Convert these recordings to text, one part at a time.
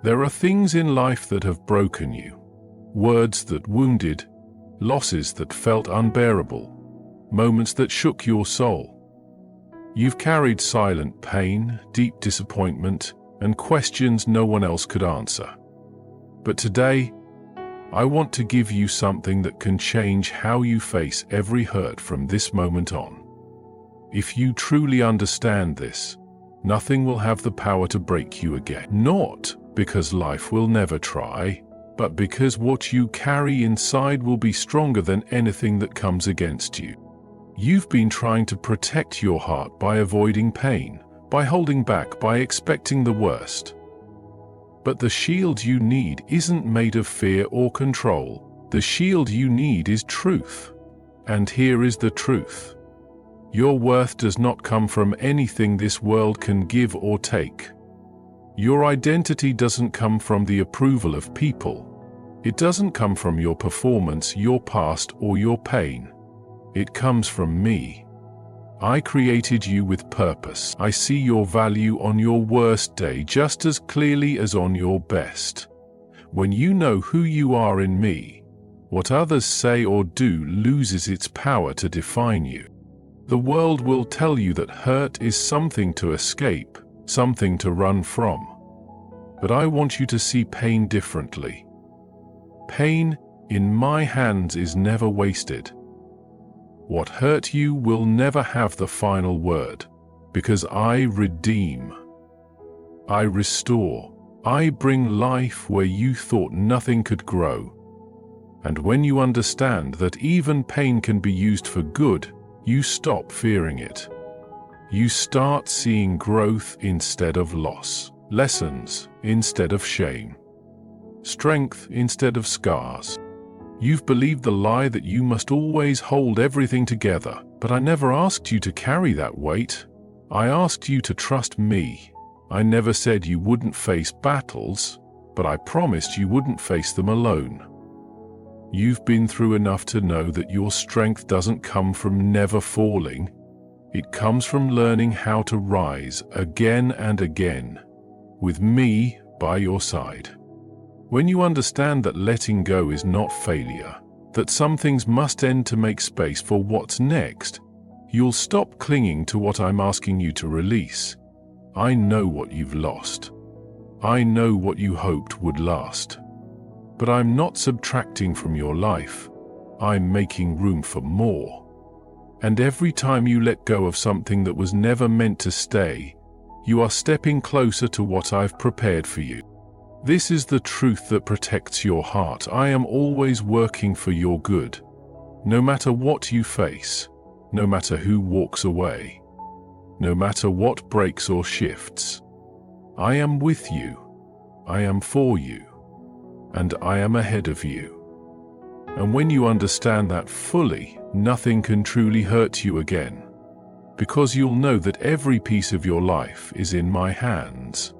There are things in life that have broken you, words that wounded, losses that felt unbearable, moments that shook your soul. You've carried silent pain, deep disappointment, and questions no one else could answer. But today, I want to give you something that can change how you face every hurt from this moment on. If you truly understand this, nothing will have the power to break you again. Not because life will never try, but because what you carry inside will be stronger than anything that comes against you. You've been trying to protect your heart by avoiding pain, by holding back, by expecting the worst. But the shield you need isn't made of fear or control. The shield you need is truth. And here is the truth. Your worth does not come from anything this world can give or take. Your identity doesn't come from the approval of people. It doesn't come from your performance, your past, or your pain. It comes from me. I created you with purpose. I see your value on your worst day just as clearly as on your best. When you know who you are in me, what others say or do loses its power to define you. The world will tell you that hurt is something to escape, something to run from. But I want you to see pain differently. Pain, in my hands, is never wasted. What hurt you will never have the final word, because I redeem. I restore. I bring life where you thought nothing could grow. And when you understand that even pain can be used for good, you stop fearing it. You start seeing growth instead of loss, lessons instead of shame, strength instead of scars. You've believed the lie that you must always hold everything together, but I never asked you to carry that weight. I asked you to trust me. I never said you wouldn't face battles, but I promised you wouldn't face them alone. You've been through enough to know that your strength doesn't come from never falling. It comes from learning how to rise again and again, with me by your side. When you understand that letting go is not failure, that some things must end to make space for what's next, you'll stop clinging to what I'm asking you to release. I know what you've lost. I know what you hoped would last. But I'm not subtracting from your life. I'm making room for more. And every time you let go of something that was never meant to stay, you are stepping closer to what I've prepared for you. This is the truth that protects your heart. I am always working for your good. No matter what you face, no matter who walks away, no matter what breaks or shifts, I am with you. I am for you. And I am ahead of you. And when you understand that fully, nothing can truly hurt you again, because you'll know that every piece of your life is in my hands.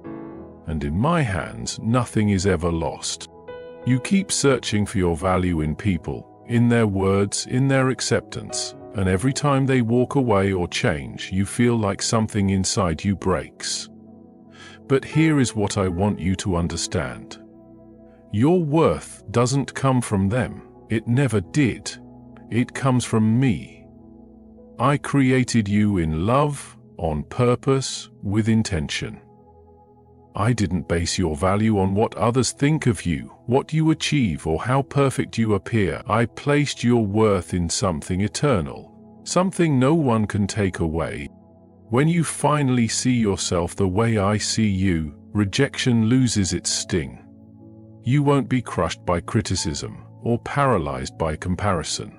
And in my hands, nothing is ever lost. You keep searching for your value in people, in their words, in their acceptance, and every time they walk away or change, you feel like something inside you breaks. But here is what I want you to understand. Your worth doesn't come from them. It never did. It comes from me. I created you in love, on purpose, with intention. I didn't base your value on what others think of you, what you achieve, or how perfect you appear. I placed your worth in something eternal, something no one can take away. When you finally see yourself the way I see you, rejection loses its sting. You won't be crushed by criticism, or paralyzed by comparison,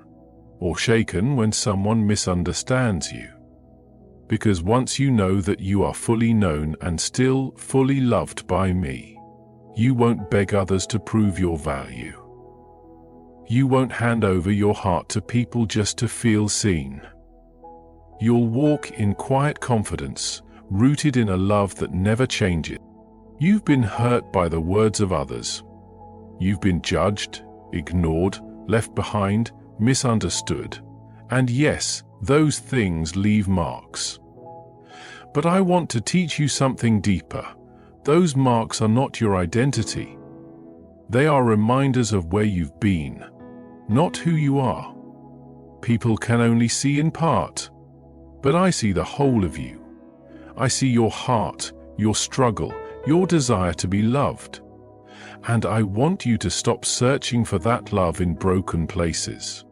or shaken when someone misunderstands you. Because once you know that you are fully known and still fully loved by me, you won't beg others to prove your value. You won't hand over your heart to people just to feel seen. You'll walk in quiet confidence, rooted in a love that never changes. You've been hurt by the words of others. You've been judged, ignored, left behind, misunderstood. And yes, those things leave marks. But I want to teach you something deeper. Those marks are not your identity. They are reminders of where you've been, not who you are. People can only see in part, but I see the whole of you. I see your heart, your struggle, your desire to be loved. And I want you to stop searching for that love in broken places.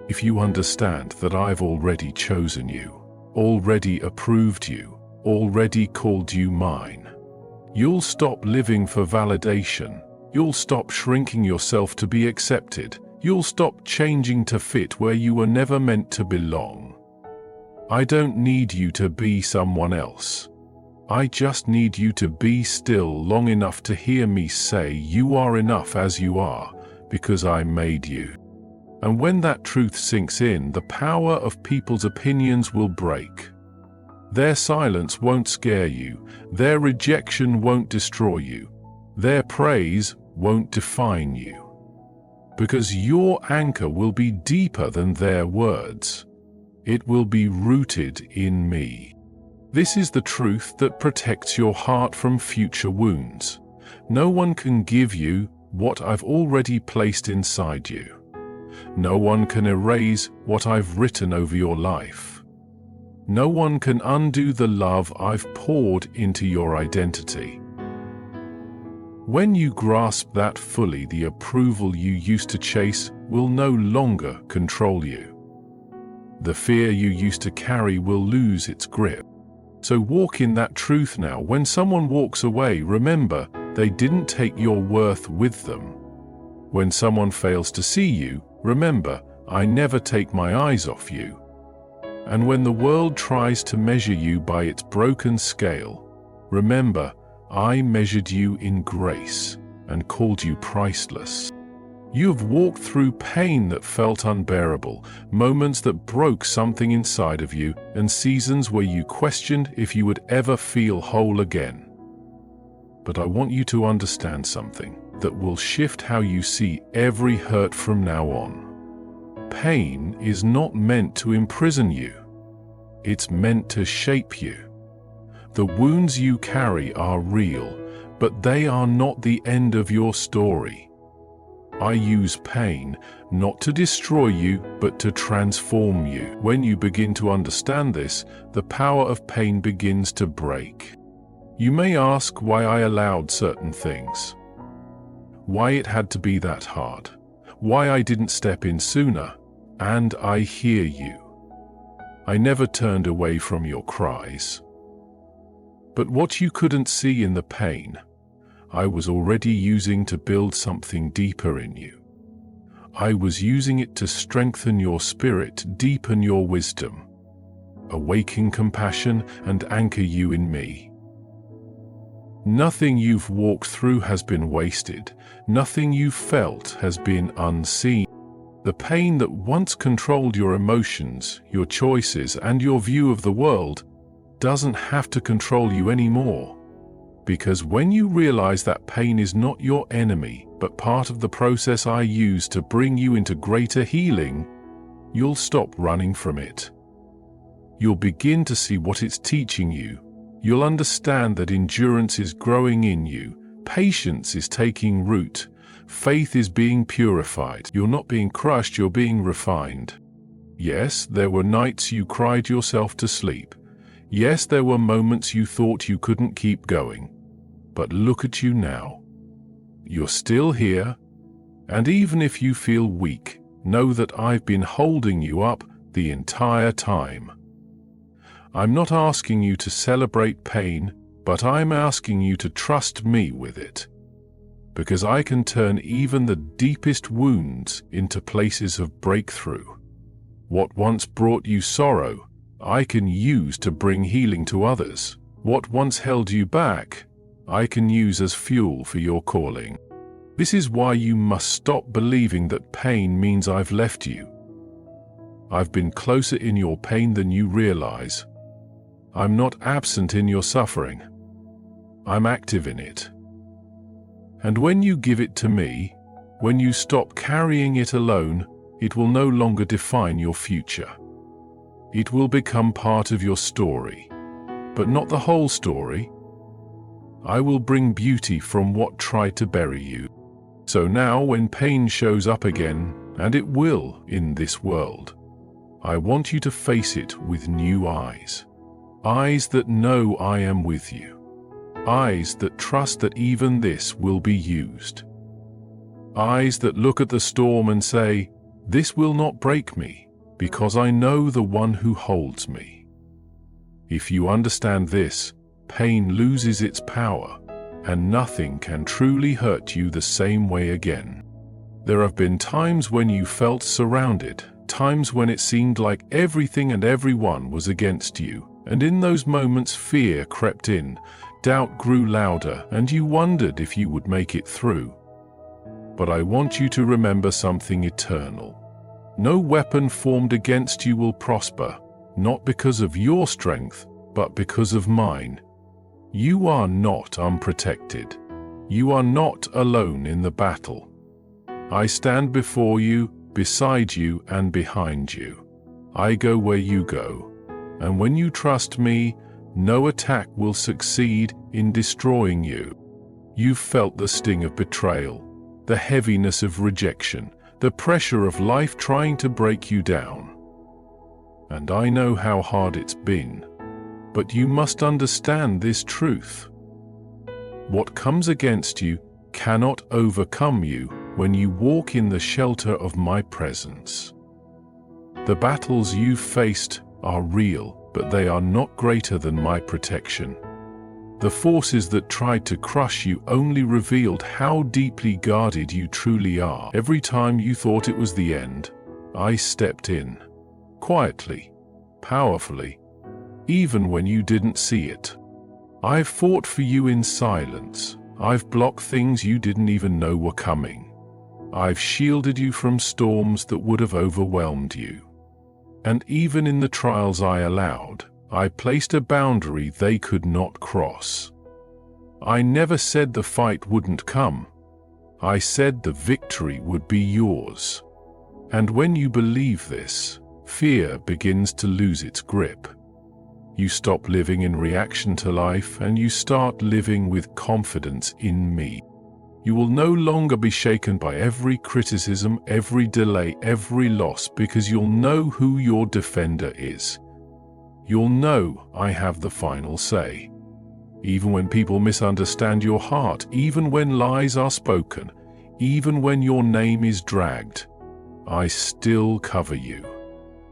If you understand that I've already chosen you, already approved you, already called you mine, you'll stop living for validation. You'll stop shrinking yourself to be accepted. You'll stop changing to fit where you were never meant to belong. I don't need you to be someone else. I just need you to be still long enough to hear me say you are enough as you are, because I made you. And when that truth sinks in, the power of people's opinions will break. Their silence won't scare you. Their rejection won't destroy you. Their praise won't define you. Because your anchor will be deeper than their words. It will be rooted in me. This is the truth that protects your heart from future wounds. No one can give you what I've already placed inside you. No one can erase what I've written over your life. No one can undo the love I've poured into your identity. When you grasp that fully, the approval you used to chase will no longer control you. The fear you used to carry will lose its grip. So walk in that truth now. When someone walks away, remember, they didn't take your worth with them. When someone fails to see you, remember, I never take my eyes off you. And when the world tries to measure you by its broken scale, remember, I measured you in grace and called you priceless. You have walked through pain that felt unbearable, moments that broke something inside of you, and seasons where you questioned if you would ever feel whole again. But I want you to understand something that will shift how you see every hurt from now on. Pain is not meant to imprison you. It's meant to shape you. The wounds you carry are real, but they are not the end of your story. I use pain not to destroy you, but to transform you. When you begin to understand this, the power of pain begins to break. You may ask why I allowed certain things, why it had to be that hard, why I didn't step in sooner, and I hear you. I never turned away from your cries. But what you couldn't see in the pain, I was already using to build something deeper in you. I was using it to strengthen your spirit, deepen your wisdom, awaken compassion, and anchor you in me. Nothing you've walked through has been wasted. Nothing you've felt has been unseen. The pain that once controlled your emotions, your choices, and your view of the world doesn't have to control you anymore. Because when you realize that pain is not your enemy, but part of the process I use to bring you into greater healing, you'll stop running from it. You'll begin to see what it's teaching you. You'll understand that endurance is growing in you, patience is taking root, faith is being purified. You're not being crushed, you're being refined. Yes, there were nights you cried yourself to sleep. Yes, there were moments you thought you couldn't keep going. But look at you now. You're still here, and even if you feel weak, know that I've been holding you up the entire time. I'm not asking you to celebrate pain, but I'm asking you to trust me with it. Because I can turn even the deepest wounds into places of breakthrough. What once brought you sorrow, I can use to bring healing to others. What once held you back, I can use as fuel for your calling. This is why you must stop believing that pain means I've left you. I've been closer in your pain than you realize. I'm not absent in your suffering. I'm active in it. And when you give it to me, when you stop carrying it alone, it will no longer define your future. It will become part of your story, but not the whole story. I will bring beauty from what tried to bury you. So now when pain shows up again, and it will in this world, I want you to face it with new eyes. Eyes that know I am with you. Eyes that trust that even this will be used. Eyes that look at the storm and say, "This will not break me, because I know the one who holds me." If you understand this, pain loses its power, and nothing can truly hurt you the same way again. There have been times when you felt surrounded, times when it seemed like everything and everyone was against you, and in those moments fear crept in, doubt grew louder, and you wondered if you would make it through. But I want you to remember something eternal. No weapon formed against you will prosper, not because of your strength, but because of mine. You are not unprotected. You are not alone in the battle. I stand before you, beside you, and behind you. I go where you go. And when you trust me, no attack will succeed in destroying you. You've felt the sting of betrayal, the heaviness of rejection, the pressure of life trying to break you down. And I know how hard it's been. But you must understand this truth. What comes against you cannot overcome you when you walk in the shelter of my presence. The battles you've faced are real, but they are not greater than my protection. The forces that tried to crush you only revealed how deeply guarded you truly are. Every time you thought it was the end, I stepped in, quietly, powerfully, even when you didn't see it. I've fought for you in silence. I've blocked things you didn't even know were coming. I've shielded you from storms that would have overwhelmed you. And even in the trials I allowed, I placed a boundary they could not cross. I never said the fight wouldn't come. I said the victory would be yours. And when you believe this, fear begins to lose its grip. You stop living in reaction to life and you start living with confidence in me. You will no longer be shaken by every criticism, every delay, every loss, because you'll know who your defender is. You'll know I have the final say. Even when people misunderstand your heart, even when lies are spoken, even when your name is dragged, I still cover you.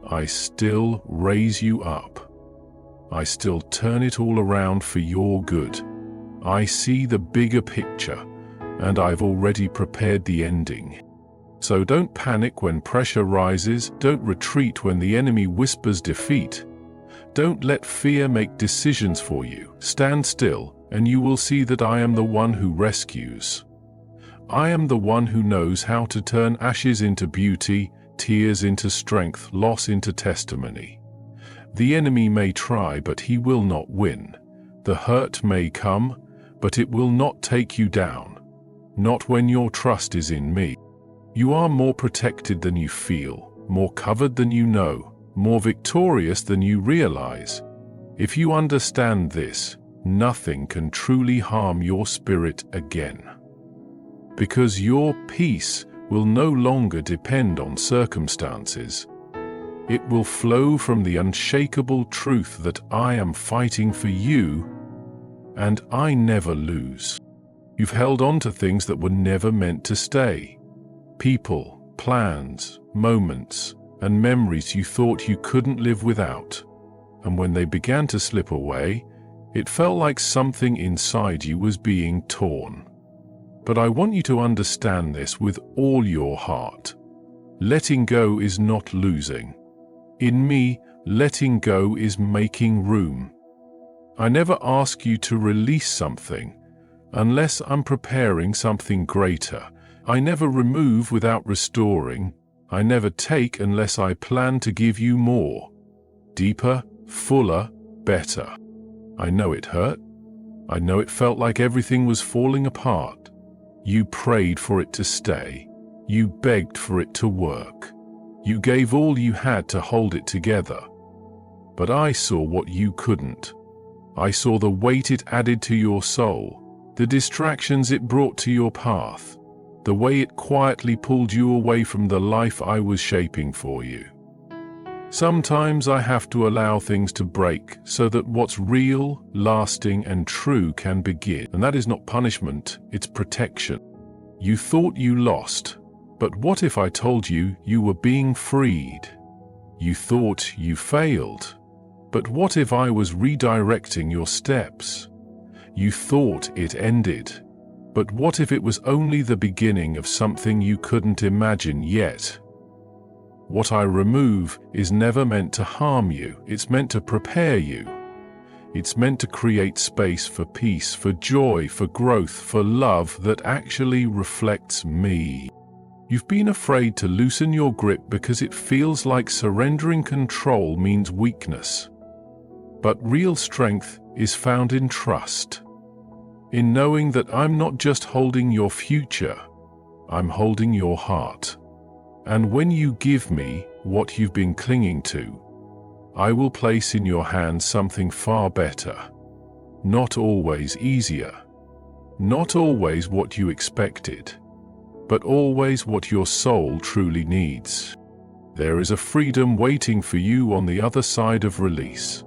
I still raise you up. I still turn it all around for your good. I see the bigger picture, and I've already prepared the ending. So don't panic when pressure rises, don't retreat when the enemy whispers defeat. Don't let fear make decisions for you. Stand still, and you will see that I am the one who rescues. I am the one who knows how to turn ashes into beauty, tears into strength, loss into testimony. The enemy may try, but he will not win. The hurt may come, but it will not take you down. Not when your trust is in me. You are more protected than you feel, more covered than you know, more victorious than you realize. If you understand this, nothing can truly harm your spirit again. Because your peace will no longer depend on circumstances. It will flow from the unshakable truth that I am fighting for you, and I never lose. You've held on to things that were never meant to stay. People, plans, moments, and memories you thought you couldn't live without. And when they began to slip away, it felt like something inside you was being torn. But I want you to understand this with all your heart. Letting go is not losing. In me, letting go is making room. I never ask you to release something unless I'm preparing something greater. I never remove without restoring. I never take unless I plan to give you more. Deeper, fuller, better. I know it hurt. I know it felt like everything was falling apart. You prayed for it to stay. You begged for it to work. You gave all you had to hold it together. But I saw what you couldn't. I saw the weight it added to your soul, the distractions it brought to your path, the way it quietly pulled you away from the life I was shaping for you. Sometimes I have to allow things to break so that what's real, lasting, and true can begin. And that is not punishment, it's protection. You thought you lost, but what if I told you you were being freed? You thought you failed, but what if I was redirecting your steps? You thought it ended, but what if it was only the beginning of something you couldn't imagine yet? What I remove is never meant to harm you, it's meant to prepare you. It's meant to create space for peace, for joy, for growth, for love that actually reflects me. You've been afraid to loosen your grip because it feels like surrendering control means weakness. But real strength is found in trust. In knowing that I'm not just holding your future, I'm holding your heart. And when you give me what you've been clinging to, I will place in your hands something far better. Not always easier. Not always what you expected, but always what your soul truly needs. There is a freedom waiting for you on the other side of release.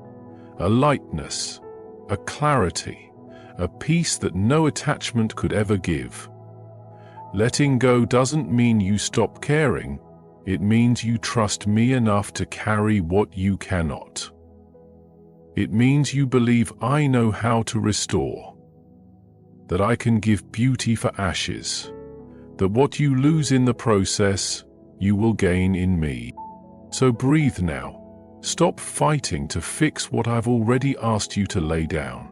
A lightness, a clarity, a peace that no attachment could ever give. Letting go doesn't mean you stop caring, it means you trust me enough to carry what you cannot. It means you believe I know how to restore, that I can give beauty for ashes, that what you lose in the process, you will gain in me. So breathe now. Stop fighting to fix what I've already asked you to lay down.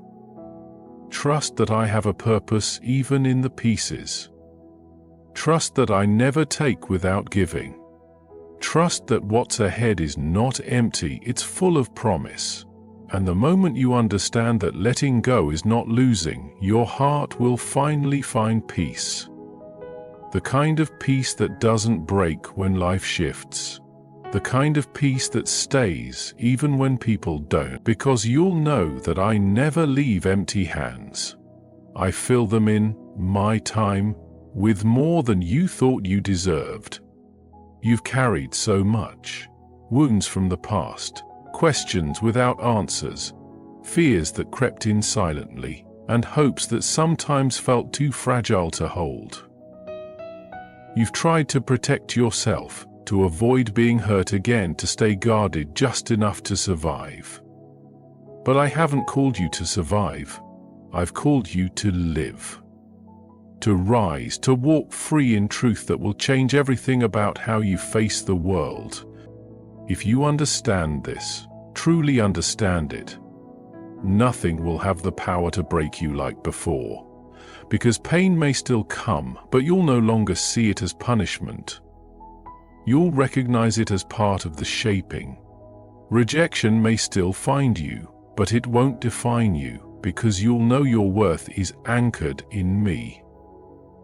Trust that I have a purpose even in the pieces. Trust that I never take without giving. Trust that what's ahead is not empty, it's full of promise. And the moment you understand that letting go is not losing, your heart will finally find peace. The kind of peace that doesn't break when life shifts. The kind of peace that stays even when people don't. Because you'll know that I never leave empty hands. I fill them in, my time, with more than you thought you deserved. You've carried so much. Wounds from the past, questions without answers, fears that crept in silently, and hopes that sometimes felt too fragile to hold. You've tried to protect yourself, to avoid being hurt again, to stay guarded just enough to survive. But I haven't called you to survive. I've called you to live. To rise, to walk free in truth that will change everything about how you face the world. If you understand this, truly understand it, nothing will have the power to break you like before. Because pain may still come, but you'll no longer see it as punishment. You'll recognize it as part of the shaping. Rejection may still find you, but it won't define you, because you'll know your worth is anchored in me.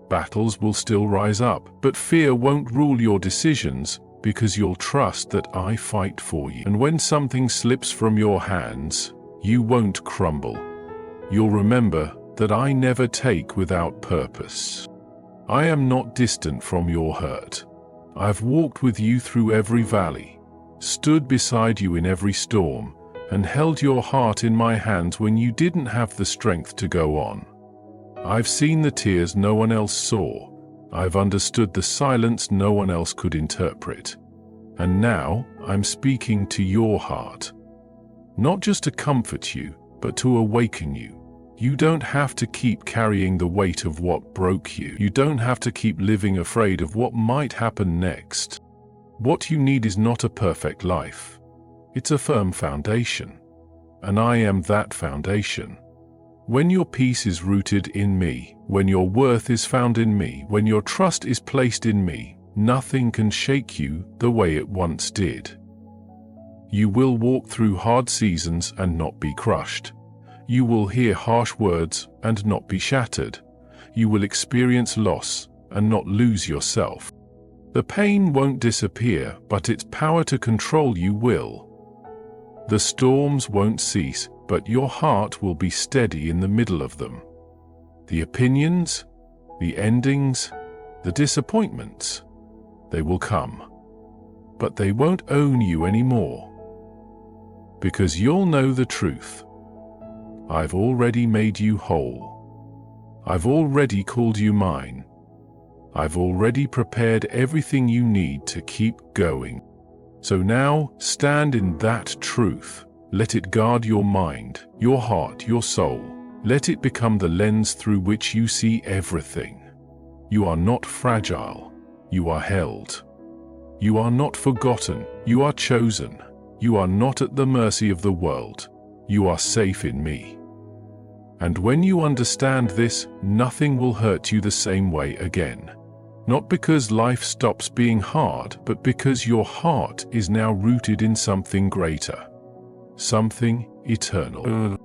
Battles will still rise up, but fear won't rule your decisions, because you'll trust that I fight for you. And when something slips from your hands, you won't crumble. You'll remember that I never take without purpose. I am not distant from your hurt. I've walked with you through every valley, stood beside you in every storm, and held your heart in my hands when you didn't have the strength to go on. I've seen the tears no one else saw. I've understood the silence no one else could interpret. And now I'm speaking to your heart. Not just to comfort you, but to awaken you. You don't have to keep carrying the weight of what broke you. You don't have to keep living afraid of what might happen next. What you need is not a perfect life. It's a firm foundation. And I am that foundation. When your peace is rooted in me, when your worth is found in me, when your trust is placed in me, nothing can shake you the way it once did. You will walk through hard seasons and not be crushed. You will hear harsh words and not be shattered. You will experience loss and not lose yourself. The pain won't disappear, but its power to control you will. The storms won't cease, but your heart will be steady in the middle of them. The opinions, the endings, the disappointments, they will come. But they won't own you anymore. Because you'll know the truth. I've already made you whole. I've already called you mine. I've already prepared everything you need to keep going. So now, stand in that truth. Let it guard your mind, your heart, your soul. Let it become the lens through which you see everything. You are not fragile. You are held. You are not forgotten. You are chosen. You are not at the mercy of the world. You are safe in me. And when you understand this, nothing will hurt you the same way again. Not because life stops being hard, but because your heart is now rooted in something greater. Something eternal.